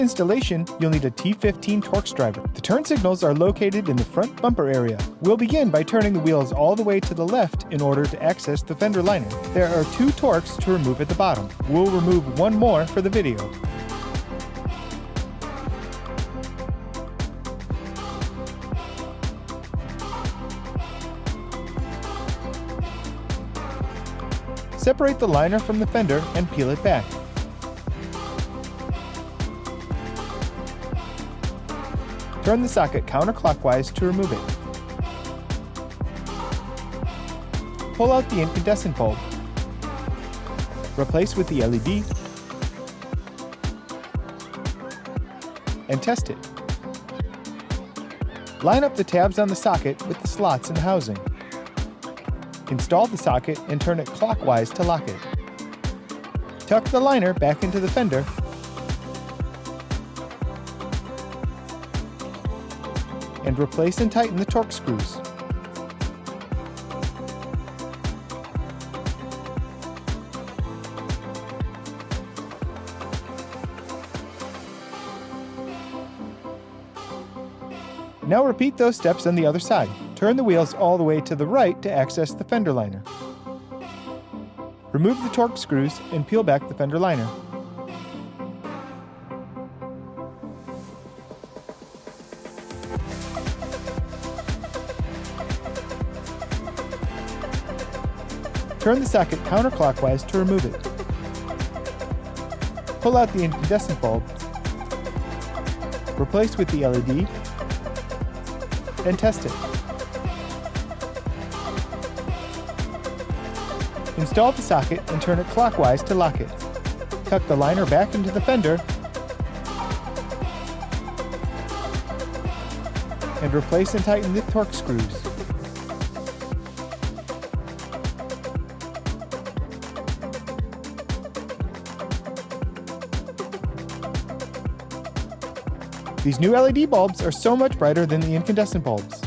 Installation, you'll need a T15 Torx driver. The turn signals are located in the front bumper area. We'll begin by turning the wheels all the way to the left in order to access the fender liner. There are 2 Torx to remove at the bottom. We'll remove 1 more for the video. Separate the liner from the fender and peel it back. Turn the socket counterclockwise to remove it. Pull out the incandescent bulb. Replace with the LED and test it. Line up the tabs on the socket with the slots in the housing. Install the socket and turn it clockwise to lock it. Tuck the liner back into the fender and replace and tighten the Torx screws. Now repeat those steps on the other side. Turn the wheels all the way to the right to access the fender liner. Remove the Torx screws and peel back the fender liner. Turn the socket counterclockwise to remove it. Pull out the incandescent bulb. Replace with the LED and test it. Install the socket and turn it clockwise to lock it. Tuck the liner back into the fender and replace and tighten the Torx screws. These new LED bulbs are so much brighter than the incandescent bulbs.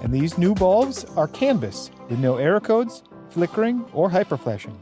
And these new bulbs are canvas with no error codes, flickering, or hyperflashing.